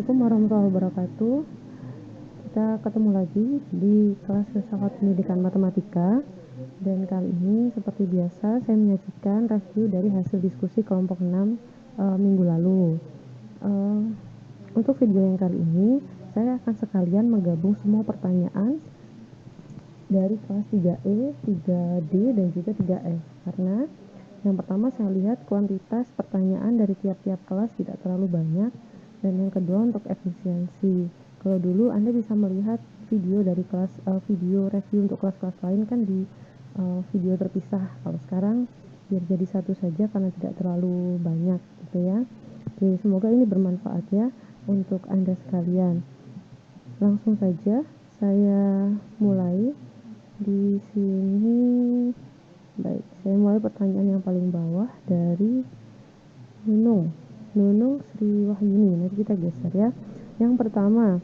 Assalamualaikum warahmatullahi wabarakatuh. Kita ketemu lagi di kelas filsafat pendidikan matematika. Dan kali ini seperti biasa saya menyajikan review dari hasil diskusi kelompok 6 minggu lalu. Untuk video yang kali ini saya akan sekalian menggabung semua pertanyaan dari kelas 3E, 3D, dan juga 3F. Karena yang pertama saya lihat kuantitas pertanyaan dari tiap-tiap kelas tidak terlalu banyak. Dan yang kedua untuk efisiensi. Kalau dulu Anda bisa melihat video dari kelas video review untuk kelas-kelas lain kan di video terpisah. Kalau sekarang biar jadi satu saja karena tidak terlalu banyak gitu ya. Oke, semoga ini bermanfaat ya untuk Anda sekalian. Langsung saja saya mulai di sini. Baik, saya mulai pertanyaan yang paling bawah dari Nunung Sri Wahyuni. Nanti kita geser ya. Yang pertama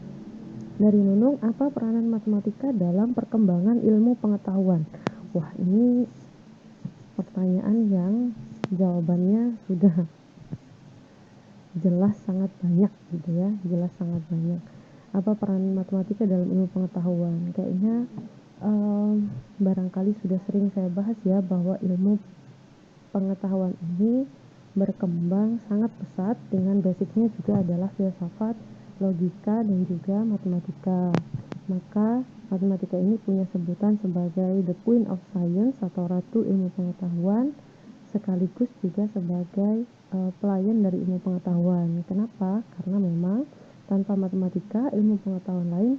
dari Nunung, apa peranan matematika dalam perkembangan ilmu pengetahuan? Wah, ini pertanyaan yang jawabannya sudah jelas sangat banyak gitu ya, jelas sangat banyak. Apa peranan matematika dalam ilmu pengetahuan? Kayaknya barangkali sudah sering saya bahas ya bahwa ilmu pengetahuan ini berkembang sangat pesat, dengan basicnya juga adalah filsafat, logika, dan juga matematika. Maka matematika ini punya sebutan sebagai the queen of science atau ratu ilmu pengetahuan, sekaligus juga sebagai pelayan dari ilmu pengetahuan. Kenapa? Karena memang tanpa matematika ilmu pengetahuan lain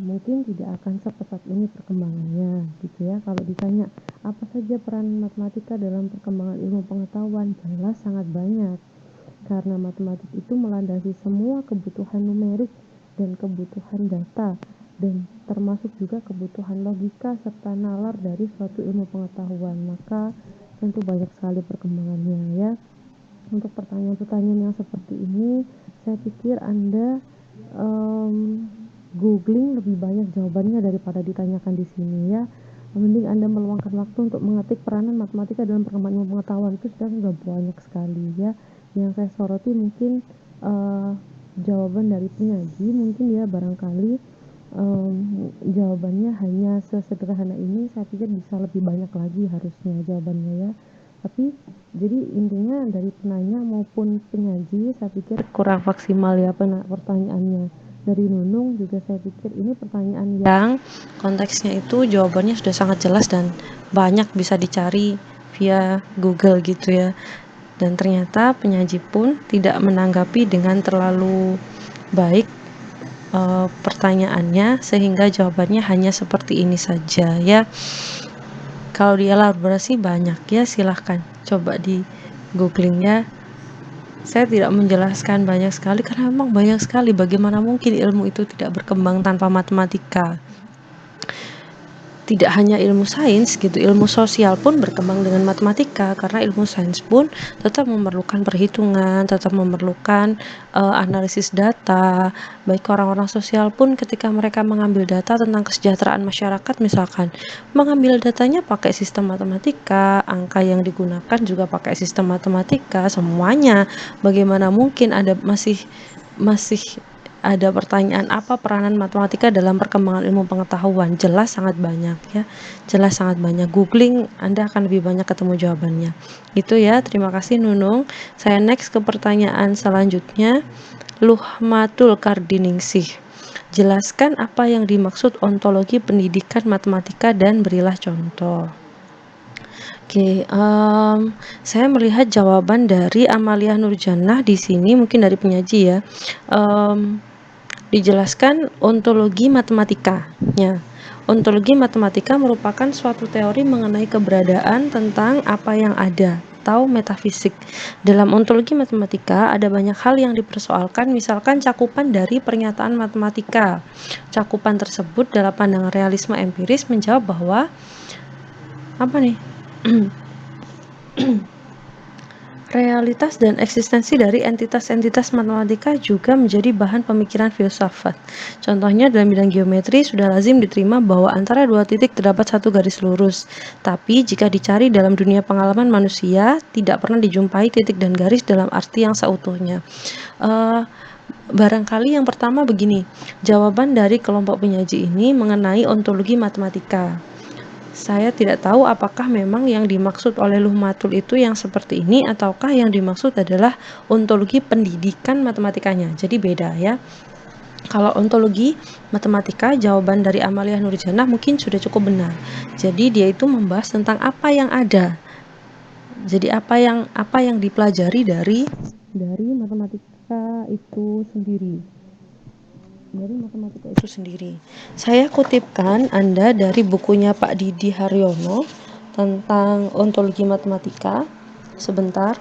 mungkin tidak akan sepesat ini perkembangannya gitu ya. Kalau ditanya apa saja peran matematika dalam perkembangan ilmu pengetahuan, jelas sangat banyak, karena matematik itu melandasi semua kebutuhan numerik dan kebutuhan data, dan termasuk juga kebutuhan logika serta nalar dari suatu ilmu pengetahuan. Maka tentu banyak sekali perkembangannya ya. Untuk pertanyaan-pertanyaan yang seperti ini, saya pikir Anda googling lebih banyak jawabannya daripada ditanyakan di sini ya. Mending Anda meluangkan waktu untuk mengetik peranan matematika dalam perkembangan ilmu pengetahuan, itu sudah banyak sekali ya. Yang saya soroti mungkin jawaban dari penyaji, mungkin ya barangkali jawabannya hanya sesederhana ini. Saya pikir bisa lebih banyak lagi harusnya jawabannya ya. Tapi jadi intinya dari penanya maupun penyaji saya pikir kurang maksimal ya pertanyaannya. Dari Nunung juga saya pikir ini pertanyaan yang konteksnya itu jawabannya sudah sangat jelas dan banyak bisa dicari via Google gitu ya. Dan ternyata penyaji pun tidak menanggapi dengan terlalu baik pertanyaannya, sehingga jawabannya hanya seperti ini saja ya. Kalau dielaborasi banyak ya, silahkan coba di googling ya. Saya tidak menjelaskan banyak sekali karena memang banyak sekali. Bagaimana mungkin ilmu itu tidak berkembang tanpa matematika? Tidak hanya ilmu sains gitu, ilmu sosial pun berkembang dengan matematika, karena ilmu sains pun tetap memerlukan perhitungan, tetap memerlukan analisis data. Baik orang-orang sosial pun ketika mereka mengambil data tentang kesejahteraan masyarakat misalkan, mengambil datanya pakai sistem matematika, angka yang digunakan juga pakai sistem matematika, semuanya. Bagaimana mungkin ada masih ada pertanyaan apa peranan matematika dalam perkembangan ilmu pengetahuan? Jelas sangat banyak ya, jelas sangat banyak. Googling Anda akan lebih banyak ketemu jawabannya. Itu ya, terima kasih Nunung. Saya next ke pertanyaan selanjutnya. Luhmatul Kardiningsih, jelaskan apa yang dimaksud ontologi pendidikan matematika dan berilah contoh. Oke, saya melihat jawaban dari Amalia Nurjannah di sini, mungkin dari penyaji ya. Dijelaskan ontologi matematikanya. Ontologi matematika merupakan suatu teori mengenai keberadaan tentang apa yang ada atau metafisik. Dalam ontologi matematika ada banyak hal yang dipersoalkan, misalkan cakupan dari pernyataan matematika. Cakupan tersebut dalam pandangan realisme empiris menjawab bahwa realitas dan eksistensi dari entitas-entitas matematika juga menjadi bahan pemikiran filsafat. Contohnya dalam bidang geometri sudah lazim diterima bahwa antara dua titik terdapat satu garis lurus. Tapi jika dicari dalam dunia pengalaman manusia, tidak pernah dijumpai titik dan garis dalam arti yang seutuhnya. barangkali yang pertama begini, jawaban dari kelompok penyaji ini mengenai ontologi matematika. Saya tidak tahu apakah memang yang dimaksud oleh Luhmatul itu yang seperti ini ataukah yang dimaksud adalah ontologi pendidikan matematikanya. Jadi beda ya. Kalau ontologi matematika, jawaban dari Amalia Nurjannah mungkin sudah cukup benar. Jadi dia itu membahas tentang apa yang ada. Jadi apa yang dipelajari dari matematika itu sendiri. Saya kutipkan Anda dari bukunya Pak Didi Haryono tentang ontologi matematika. Sebentar.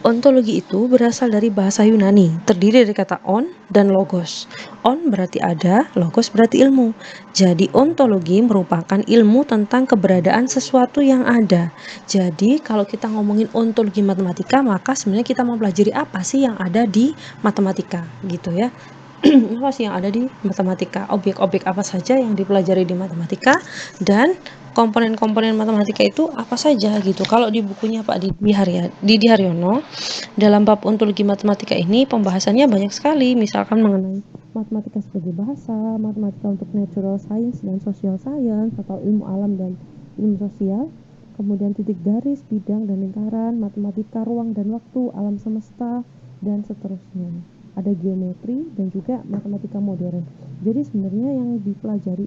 Ontologi itu berasal dari bahasa Yunani, terdiri dari kata on dan logos. On berarti ada, logos berarti ilmu. Jadi ontologi merupakan ilmu tentang keberadaan sesuatu yang ada. Jadi kalau kita ngomongin ontologi matematika, maka sebenarnya kita mau pelajari apa sih yang ada di matematika, gitu ya. Apa sih yang ada di matematika, objek-objek apa saja yang dipelajari di matematika, dan komponen-komponen matematika itu apa saja gitu. Kalau di bukunya Pak Didi Haryono, dalam bab ontologi matematika ini pembahasannya banyak sekali, misalkan mengenai matematika sebagai bahasa, matematika untuk natural science dan social science atau ilmu alam dan ilmu sosial, kemudian titik garis, bidang dan lingkaran, matematika ruang dan waktu, alam semesta, dan seterusnya. Ada geometri dan juga matematika modern. Jadi sebenarnya yang dipelajari,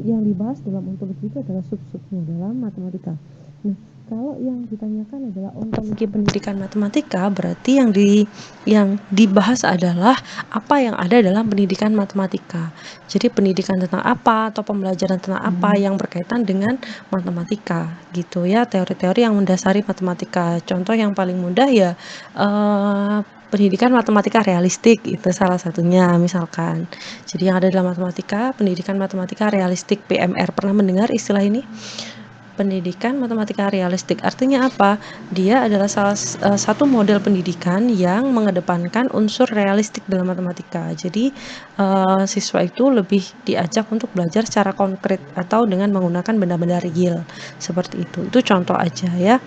yang dibahas dalam ontologi itu adalah sub-subnya dalam matematika. Nah, kalau yang ditanyakan adalah ontologi pendidikan matematika, berarti yang dibahas adalah apa yang ada dalam pendidikan matematika. Jadi pendidikan tentang apa atau pembelajaran tentang apa yang berkaitan dengan matematika gitu ya, teori-teori yang mendasari matematika. Contoh yang paling mudah ya pendidikan matematika realistik, itu salah satunya misalkan. Jadi yang ada dalam matematika, pendidikan matematika realistik, PMR. Pernah mendengar istilah ini? Pendidikan matematika realistik artinya apa? Dia adalah salah satu model pendidikan yang mengedepankan unsur realistik dalam matematika. Jadi siswa itu lebih diajak untuk belajar secara konkret atau dengan menggunakan benda-benda real seperti itu. Itu contoh aja ya.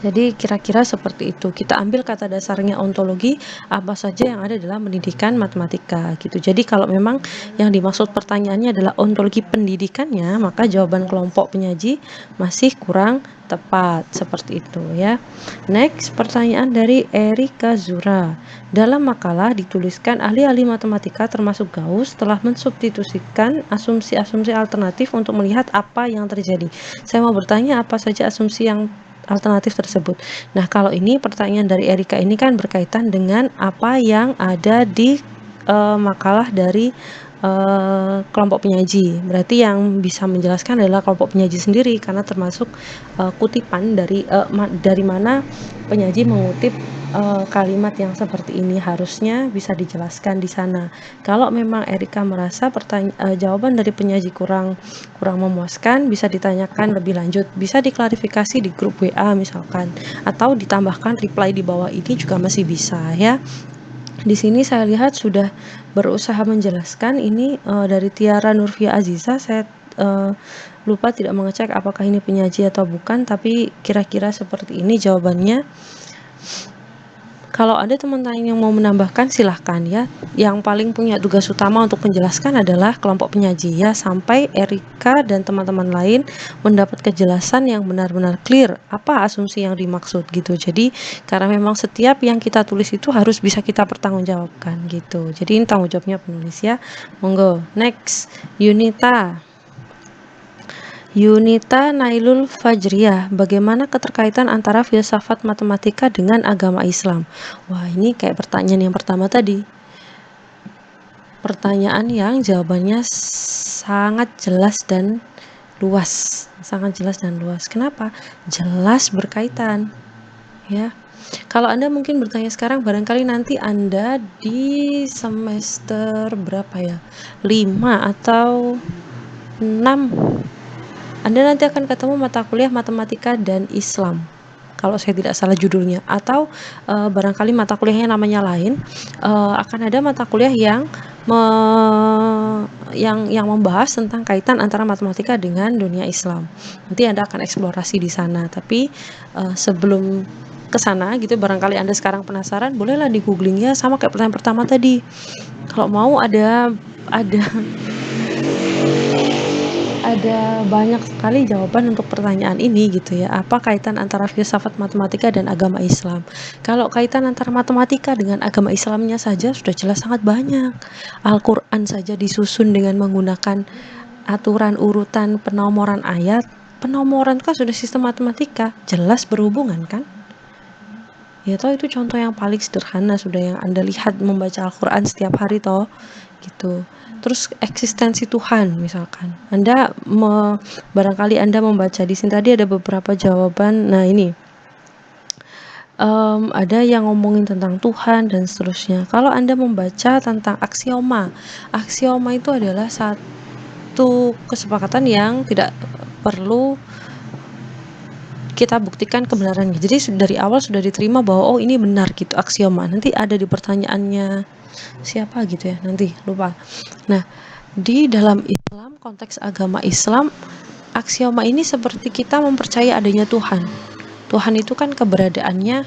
Jadi kira-kira seperti itu. Kita ambil kata dasarnya ontologi, apa saja yang ada dalam pendidikan matematika gitu. Jadi kalau memang yang dimaksud pertanyaannya adalah ontologi pendidikannya, maka jawaban kelompok penyaji masih kurang tepat seperti itu ya. Next, pertanyaan dari Erika Zura. Dalam makalah dituliskan ahli-ahli matematika termasuk Gauss telah mensubstitusikan asumsi-asumsi alternatif untuk melihat apa yang terjadi. Saya mau bertanya apa saja asumsi yang alternatif tersebut. Nah, kalau ini pertanyaan dari Erika ini kan berkaitan dengan apa yang ada di makalah dari kelompok penyaji. Berarti yang bisa menjelaskan adalah kelompok penyaji sendiri karena termasuk kutipan dari mana penyaji mengutip kalimat yang seperti ini, harusnya bisa dijelaskan di sana. Kalau memang Erika merasa jawaban dari penyaji kurang memuaskan, bisa ditanyakan lebih lanjut, bisa diklarifikasi di grup WA misalkan, atau ditambahkan reply di bawah ini juga masih bisa ya. Di sini saya lihat sudah berusaha menjelaskan ini dari Tiara Nurfia Aziza. Saya lupa tidak mengecek apakah ini penyaji atau bukan, tapi kira-kira seperti ini jawabannya. Kalau ada teman-teman yang mau menambahkan silahkan ya. Yang paling punya tugas utama untuk menjelaskan adalah kelompok penyaji ya, sampai Erika dan teman-teman lain mendapat kejelasan yang benar-benar clear apa asumsi yang dimaksud gitu. Jadi karena memang setiap yang kita tulis itu harus bisa kita pertanggungjawabkan gitu. Jadi ini tanggung jawabnya penulis ya. Monggo. Next, Yunita Nailul Fajriyah, bagaimana keterkaitan antara filsafat matematika dengan agama Islam? Wah, ini kayak pertanyaan yang pertama tadi. Pertanyaan yang jawabannya sangat jelas dan luas. Sangat jelas dan luas. Kenapa? Jelas berkaitan. Ya. Kalau Anda mungkin bertanya sekarang, barangkali nanti Anda di semester berapa ya? 5 atau 6. Anda nanti akan ketemu mata kuliah matematika dan Islam, kalau saya tidak salah judulnya, atau barangkali mata kuliahnya namanya lain. Akan ada mata kuliah yang membahas tentang kaitan antara matematika dengan dunia Islam. Nanti Anda akan eksplorasi di sana. Tapi sebelum ke sana gitu, barangkali Anda sekarang penasaran, bolehlah di googling ya, sama kayak pertanyaan pertama tadi. Kalau mau ada banyak sekali jawaban untuk pertanyaan ini gitu ya. Apa kaitan antara filsafat matematika dan agama Islam? Kalau kaitan antara matematika dengan agama Islamnya saja sudah jelas sangat banyak. Al-Quran saja disusun dengan menggunakan aturan urutan penomoran ayat. Penomoran kan sudah sistem matematika, jelas berhubungan kan? Ya toh itu contoh yang paling sederhana sudah yang Anda lihat membaca Al-Quran setiap hari toh gitu. Terus eksistensi Tuhan misalkan. Barangkali Anda membaca di sini tadi ada beberapa jawaban. Nah ini ada yang ngomongin tentang Tuhan dan seterusnya. Kalau Anda membaca tentang aksioma itu adalah satu kesepakatan yang tidak perlu kita buktikan kebenarannya. Jadi dari awal sudah diterima bahwa oh ini benar gitu aksioma. Nanti ada di pertanyaannya siapa gitu ya, nanti lupa. Nah, di dalam Islam, konteks agama Islam, aksioma ini seperti kita mempercayai adanya Tuhan. Tuhan itu kan keberadaannya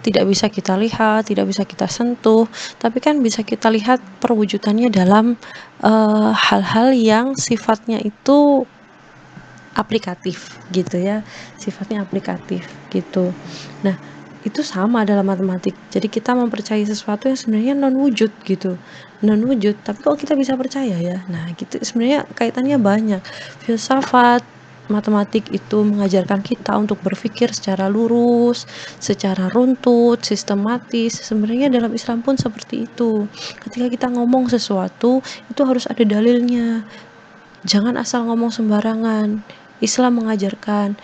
tidak bisa kita lihat, tidak bisa kita sentuh, tapi kan bisa kita lihat perwujudannya dalam hal-hal yang sifatnya itu aplikatif gitu ya, sifatnya aplikatif gitu. Nah, itu sama dalam matematik. Jadi kita mempercayai sesuatu yang sebenarnya non wujud gitu, non wujud, tapi kok kita bisa percaya ya. Nah, gitu sebenarnya kaitannya banyak. Filsafat matematik itu mengajarkan kita untuk berpikir secara lurus, secara runtut, sistematis. Sebenarnya dalam Islam pun seperti itu. Ketika kita ngomong sesuatu, itu harus ada dalilnya. Jangan asal ngomong sembarangan. Islam mengajarkan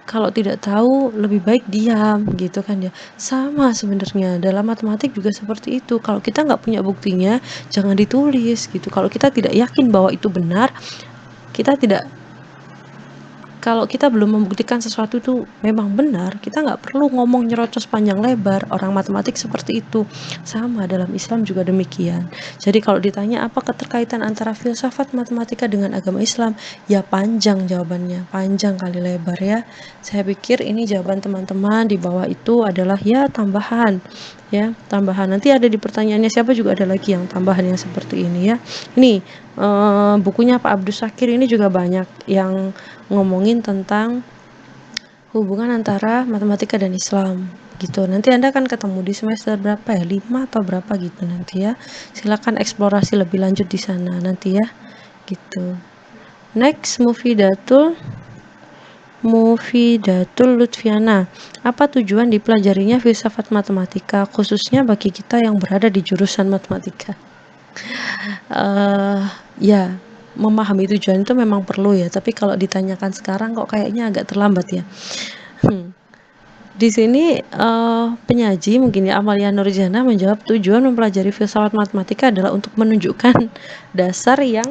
kalau tidak tahu lebih baik diam gitu kan ya. Sama sebenarnya dalam matematik juga seperti itu. Kalau kita nggak punya buktinya, jangan ditulis gitu. Kalau kita tidak yakin bahwa itu benar, kalau kita belum membuktikan sesuatu itu memang benar, kita nggak perlu ngomong nyerocos panjang lebar. Orang matematik seperti itu. Sama dalam Islam juga demikian. Jadi kalau ditanya apa keterkaitan antara filsafat matematika dengan agama Islam, ya panjang jawabannya, panjang kali lebar ya. Saya pikir ini jawaban teman-teman di bawah itu adalah ya tambahan. Ya, tambahan. Nanti ada di pertanyaannya siapa juga ada lagi yang tambahan yang seperti ini ya. Ini bukunya Pak Abdus Syakir ini juga banyak yang ngomongin tentang hubungan antara matematika dan Islam gitu. Nanti Anda akan ketemu di semester berapa ya? 5 atau berapa gitu nanti ya. Silakan eksplorasi lebih lanjut di sana nanti ya. Gitu. Next, Mufidatul Lutfiana. Apa tujuan dipelajarinya filsafat matematika khususnya bagi kita yang berada di jurusan matematika? Ya, memahami tujuan itu memang perlu ya, tapi kalau ditanyakan sekarang kok kayaknya agak terlambat ya. Di sini penyaji mungkin ya Amalia Nurjana menjawab tujuan mempelajari filsafat matematika adalah untuk menunjukkan dasar yang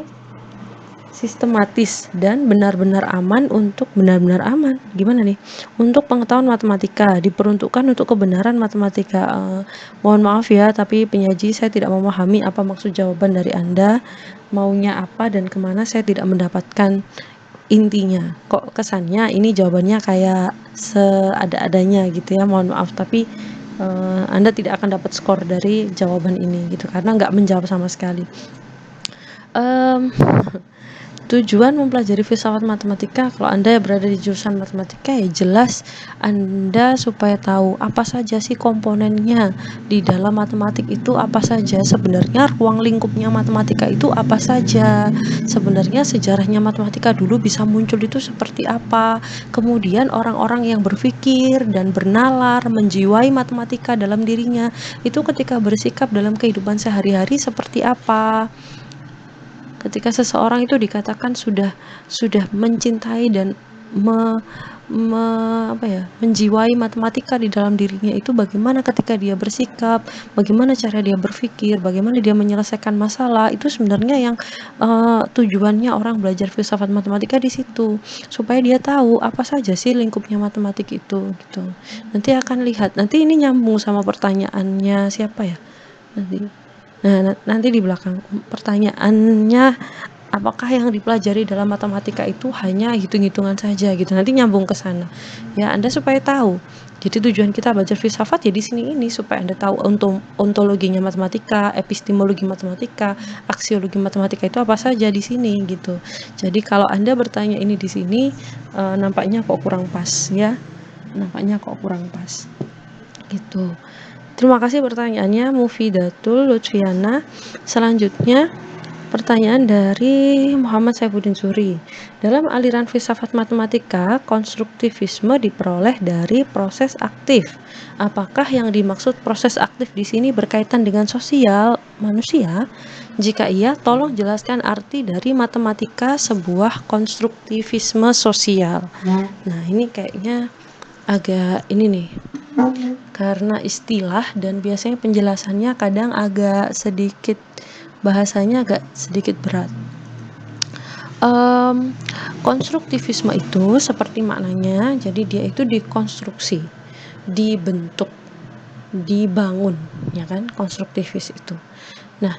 sistematis dan benar-benar aman untuk benar-benar aman. Gimana nih? Untuk pengetahuan matematika diperuntukkan untuk kebenaran matematika. Mohon maaf ya, tapi penyaji saya tidak memahami apa maksud jawaban dari Anda. Maunya apa dan kemana saya tidak mendapatkan intinya. Kok kesannya ini jawabannya kayak seada-adanya gitu ya. Mohon maaf, tapi Anda tidak akan dapat skor dari jawaban ini gitu karena nggak menjawab sama sekali. Tujuan mempelajari filsafat matematika kalau Anda berada di jurusan matematika ya jelas Anda supaya tahu apa saja sih komponennya di dalam matematik itu, apa saja sebenarnya ruang lingkupnya matematika itu, apa saja sebenarnya sejarahnya matematika dulu bisa muncul itu seperti apa, kemudian orang-orang yang berpikir dan bernalar menjiwai matematika dalam dirinya itu ketika bersikap dalam kehidupan sehari-hari seperti apa. Ketika seseorang itu dikatakan sudah mencintai dan menjiwai matematika di dalam dirinya itu bagaimana ketika dia bersikap, bagaimana cara dia berpikir, bagaimana dia menyelesaikan masalah, itu sebenarnya yang tujuannya orang belajar filsafat matematika di situ, supaya dia tahu apa saja sih lingkupnya matematik itu gitu. Nanti akan lihat, nanti ini nyambung sama pertanyaannya siapa ya nanti. Nah, nanti di belakang pertanyaannya apakah yang dipelajari dalam matematika itu hanya hitung-hitungan saja gitu, nanti nyambung ke sana ya, Anda supaya tahu. Jadi tujuan kita belajar filsafat ya di sini ini supaya Anda tahu ontologinya matematika, epistemologi matematika, aksiologi matematika itu apa saja di sini gitu. Jadi kalau Anda bertanya ini di sini nampaknya kok kurang pas ya. Nampaknya kok kurang pas. Gitu. Terima kasih pertanyaannya Mufidatul Lutfiana. Selanjutnya pertanyaan dari Muhammad Saifuddin Zuhri. Dalam aliran filsafat matematika, konstruktivisme diperoleh dari proses aktif. Apakah yang dimaksud proses aktif di sini berkaitan dengan sosial manusia? Jika iya, tolong jelaskan arti dari matematika sebuah konstruktivisme sosial. Nah, ini kayaknya agak ini nih, karena istilah dan biasanya penjelasannya kadang agak sedikit, bahasanya agak sedikit berat. Konstruktivisme itu seperti maknanya, jadi dia itu dikonstruksi, dibentuk, dibangun, ya kan, konstruktivis itu. Nah,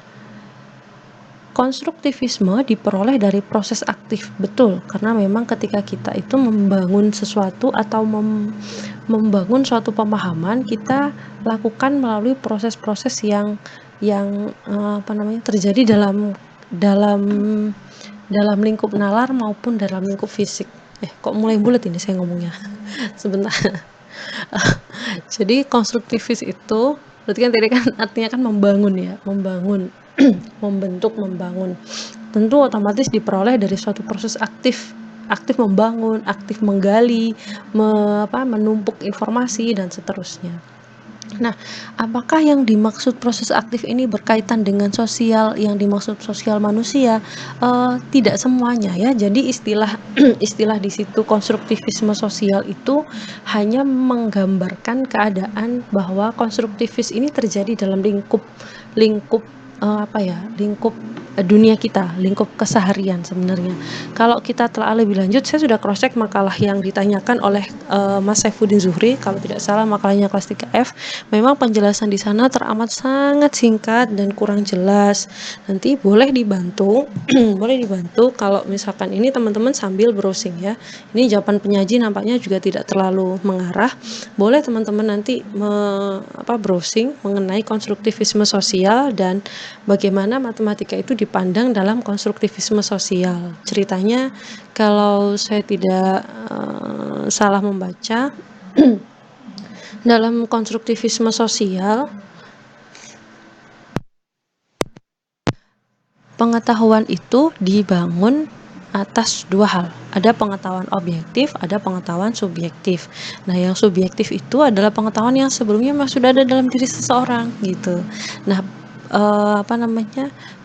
konstruktivisme diperoleh dari proses aktif, betul, karena memang ketika kita itu membangun sesuatu atau membangun suatu pemahaman, kita lakukan melalui proses-proses yang terjadi dalam lingkup nalar maupun dalam lingkup fisik. Kok mulai bulat ini saya ngomongnya. Sebentar. Jadi konstruktivis itu berarti kan tadi kan artinya kan membangun ya, membangun, membentuk, membangun. Tentu otomatis diperoleh dari suatu proses aktif membangun, aktif menggali, menumpuk informasi dan seterusnya. Nah, apakah yang dimaksud proses aktif ini berkaitan dengan sosial, yang dimaksud sosial manusia? Tidak semuanya ya. Jadi istilah istilah di situ konstruktivisme sosial itu hanya menggambarkan keadaan bahwa konstruktivis ini terjadi dalam lingkup dunia kita, lingkup keseharian sebenarnya. Kalau kita telah lebih lanjut, saya sudah cross check makalah yang ditanyakan oleh Mas Saifuddin Zuhri, kalau tidak salah makalahnya kelas 3F. Memang penjelasan di sana teramat sangat singkat dan kurang jelas. Nanti boleh dibantu, boleh dibantu kalau misalkan ini teman-teman sambil browsing ya. Ini jawaban penyaji nampaknya juga tidak terlalu mengarah. Boleh teman-teman nanti browsing mengenai konstruktivisme sosial dan bagaimana matematika itu dipandang dalam konstruktivisme sosial. Ceritanya kalau saya tidak salah membaca dalam konstruktivisme sosial, pengetahuan itu dibangun atas dua hal. Ada pengetahuan objektif, ada pengetahuan subjektif. Nah, yang subjektif itu adalah pengetahuan yang sebelumnya memang sudah ada dalam diri seseorang gitu. Nah,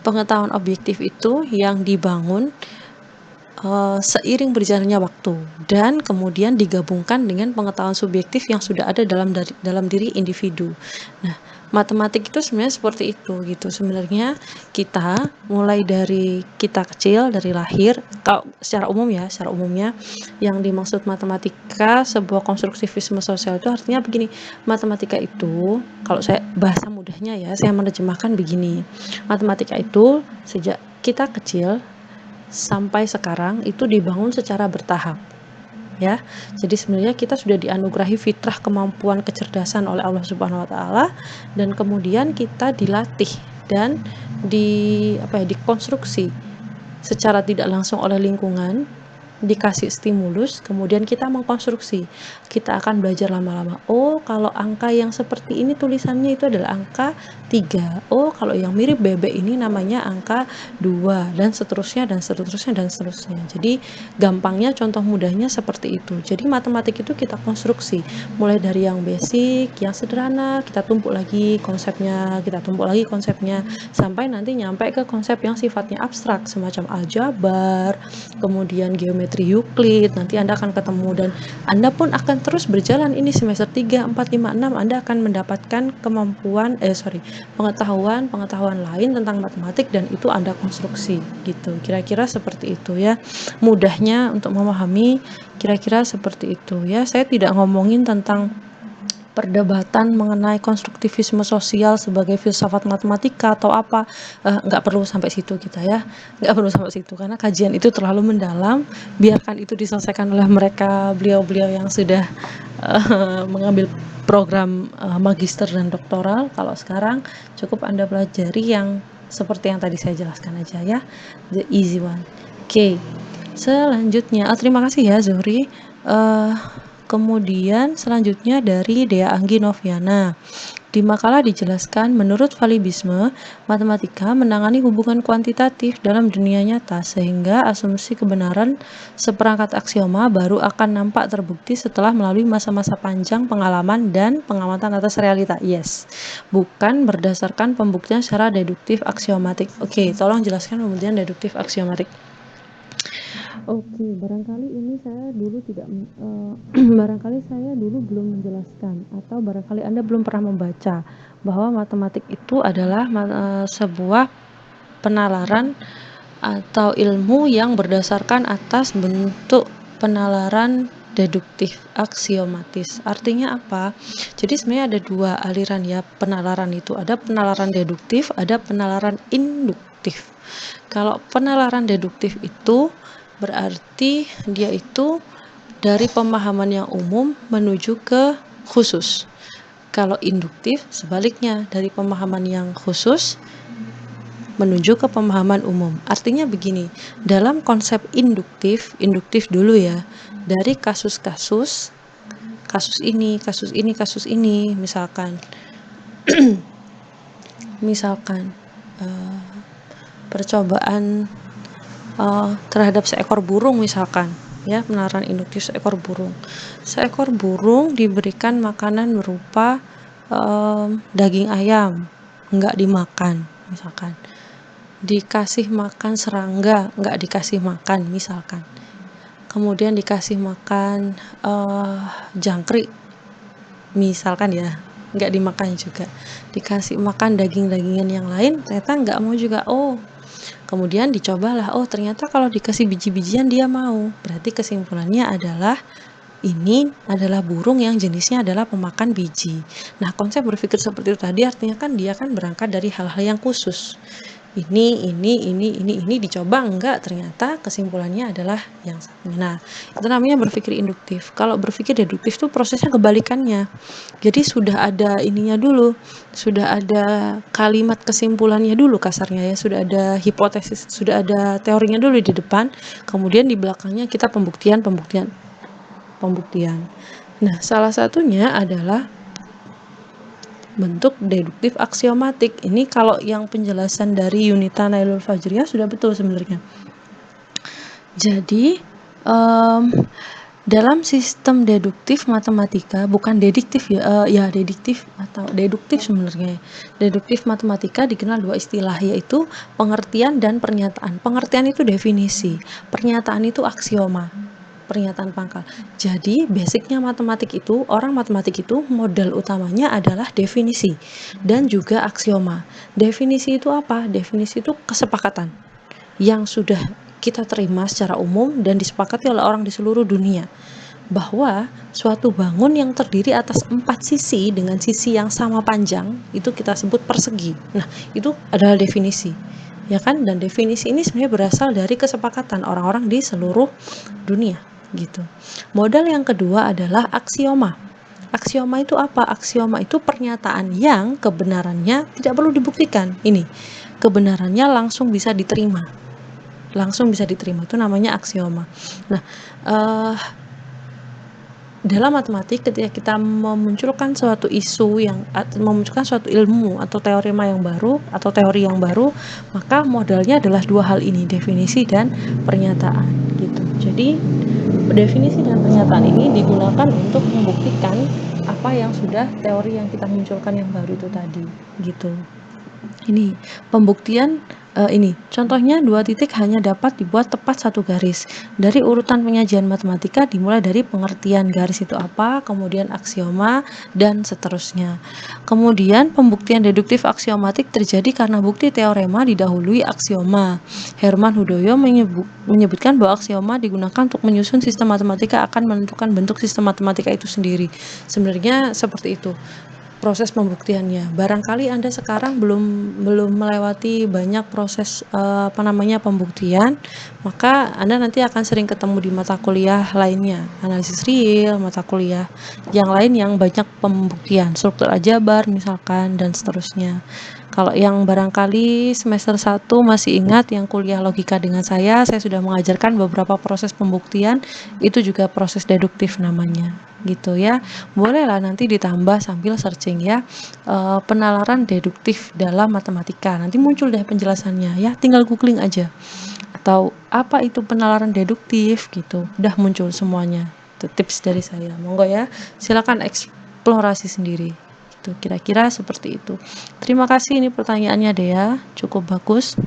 pengetahuan objektif itu yang dibangun seiring berjalannya waktu dan kemudian digabungkan dengan pengetahuan subjektif yang sudah ada dalam diri individu. Nah, matematik itu sebenarnya seperti itu gitu. Sebenarnya kita mulai dari kita kecil, dari lahir, kalau secara umumnya yang dimaksud matematika sebuah konstruktivisme sosial itu artinya begini. Matematika itu, kalau saya bahasa mudahnya ya, saya menerjemahkan begini. Matematika itu sejak kita kecil sampai sekarang itu dibangun secara bertahap ya. Jadi sebenarnya kita sudah dianugerahi fitrah kemampuan kecerdasan oleh Allah Subhanahu wa taala dan kemudian kita dilatih dan dikonstruksi secara tidak langsung oleh lingkungan, dikasih stimulus, kemudian kita mengkonstruksi. Kita akan belajar lama-lama. Oh, kalau angka yang seperti ini tulisannya itu adalah angka 3. Oh, kalau yang mirip bebek ini namanya angka 2 dan seterusnya dan seterusnya dan seterusnya. Jadi gampangnya contoh mudahnya seperti itu. Jadi matematik itu kita konstruksi mulai dari yang basic, yang sederhana, kita tumpuk lagi konsepnya sampai nanti nyampe ke konsep yang sifatnya abstrak semacam aljabar, kemudian geometri Euclid. Nanti Anda akan ketemu dan Anda pun akan terus berjalan ini semester 3, 4, 5, 6 Anda akan mendapatkan pengetahuan lain tentang matematik dan itu Anda konstruksi gitu. Kira-kira seperti itu ya. Mudahnya untuk memahami kira-kira seperti itu ya. Saya tidak ngomongin tentang perdebatan mengenai konstruktivisme sosial sebagai filsafat matematika atau apa, nggak perlu sampai situ kita ya, nggak perlu sampai situ karena kajian itu terlalu mendalam. Biarkan itu diselesaikan oleh mereka, beliau-beliau yang sudah mengambil program magister dan doktoral. Kalau sekarang cukup Anda pelajari yang seperti yang tadi saya jelaskan aja ya, the easy one. Oke, selanjutnya terima kasih ya Zuhri. Kemudian selanjutnya dari Dea Anggi Noviana. Di makalah dijelaskan, menurut Falibisme, matematika menangani hubungan kuantitatif dalam dunia nyata sehingga asumsi kebenaran seperangkat aksioma baru akan nampak terbukti setelah melalui masa-masa panjang pengalaman dan pengamatan atas realita. Yes, bukan berdasarkan pembuktian secara deduktif aksiomatik. Oke, tolong jelaskan pembuktian deduktif aksiomatik. Oke, barangkali ini saya dulu tidak barangkali saya dulu belum menjelaskan atau barangkali Anda belum pernah membaca bahwa matematik itu adalah sebuah penalaran atau ilmu yang berdasarkan atas bentuk penalaran deduktif aksiomatis. Artinya apa? Jadi sebenarnya ada dua aliran ya penalaran itu. Ada penalaran deduktif, ada penalaran induktif. Kalau penalaran deduktif itu berarti dia itu dari pemahaman yang umum menuju ke khusus. Kalau induktif sebaliknya, dari pemahaman yang khusus menuju ke pemahaman umum. Artinya begini, dalam konsep induktif dulu ya, dari kasus-kasus, kasus ini, misalkan percobaan terhadap seekor burung misalkan ya, penalaran induktif seekor burung diberikan makanan berupa daging ayam, nggak dimakan misalkan, dikasih makan serangga, nggak dikasih makan misalkan, kemudian dikasih makan jangkrik misalkan ya, nggak dimakan juga, dikasih makan daging-dagingan yang lain ternyata nggak mau juga. Kemudian dicobalah, ternyata kalau dikasih biji-bijian dia mau. Berarti kesimpulannya adalah ini adalah burung yang jenisnya adalah pemakan biji. Nah, konsep berpikir seperti itu tadi artinya kan dia kan berangkat dari hal-hal yang khusus. Ini dicoba enggak, ternyata kesimpulannya adalah yang satunya. Nah, itu namanya berpikir induktif. Kalau berpikir deduktif itu prosesnya kebalikannya. Jadi sudah ada ininya dulu, sudah ada kalimat kesimpulannya dulu kasarnya ya, sudah ada hipotesis, sudah ada teorinya dulu di depan, kemudian di belakangnya kita pembuktian. Nah, salah satunya adalah bentuk deduktif aksiomatik. Ini kalau yang penjelasan dari Yunita Nailul Fajriyah sudah betul sebenarnya. Jadi dalam sistem deduktif matematika, bukan deduktif ya, deduktif atau deduktif sebenarnya. Deduktif matematika dikenal dua istilah, yaitu pengertian dan pernyataan. Pengertian itu definisi, pernyataan itu aksioma, pernyataan pangkal. Jadi basicnya matematik itu, orang matematik itu modal utamanya adalah definisi dan juga aksioma. Definisi itu apa? Definisi itu kesepakatan yang sudah kita terima secara umum dan disepakati oleh orang di seluruh dunia, bahwa suatu bangun yang terdiri atas 4 sisi dengan sisi yang sama panjang itu kita sebut persegi. Nah, itu adalah definisi, ya kan? Dan definisi ini sebenarnya berasal dari kesepakatan orang-orang di seluruh dunia, gitu. Modal yang kedua adalah aksioma. Aksioma itu apa? Aksioma itu pernyataan yang kebenarannya tidak perlu dibuktikan. Ini kebenarannya langsung bisa diterima, itu namanya aksioma. Nah, dalam matematik ketika kita memunculkan suatu isu memunculkan suatu ilmu atau teorema yang baru atau teori yang baru, maka modalnya adalah dua hal ini, definisi dan pernyataan, gitu. Jadi definisi dan pernyataan ini digunakan untuk membuktikan apa yang sudah teori yang kita munculkan yang baru itu tadi, gitu. Ini pembuktian Ini contohnya, dua titik hanya dapat dibuat tepat satu garis. Dari urutan penyajian matematika dimulai dari pengertian garis itu apa, kemudian aksioma, dan seterusnya. Kemudian pembuktian deduktif aksiomatik terjadi karena bukti teorema didahului aksioma. Herman Hudoyo menyebutkan bahwa aksioma digunakan untuk menyusun sistem matematika akan menentukan bentuk sistem matematika itu sendiri. Sebenarnya seperti itu proses pembuktiannya. Barangkali Anda sekarang belum melewati banyak proses pembuktian, maka Anda nanti akan sering ketemu di mata kuliah lainnya, analisis real, mata kuliah yang lain yang banyak pembuktian, struktur aljabar misalkan, dan seterusnya. Kalau yang barangkali semester 1 masih ingat yang kuliah logika dengan saya sudah mengajarkan beberapa proses pembuktian, itu juga proses deduktif namanya, gitu ya. Bolehlah nanti ditambah sambil searching ya, penalaran deduktif dalam matematika. Nanti muncul deh penjelasannya ya, tinggal googling aja. Atau apa itu penalaran deduktif gitu, udah muncul semuanya. Itu tips dari saya. Monggo ya, silakan eksplorasi sendiri. Itu kira-kira seperti itu. Terima kasih, ini pertanyaannya Dea, cukup bagus.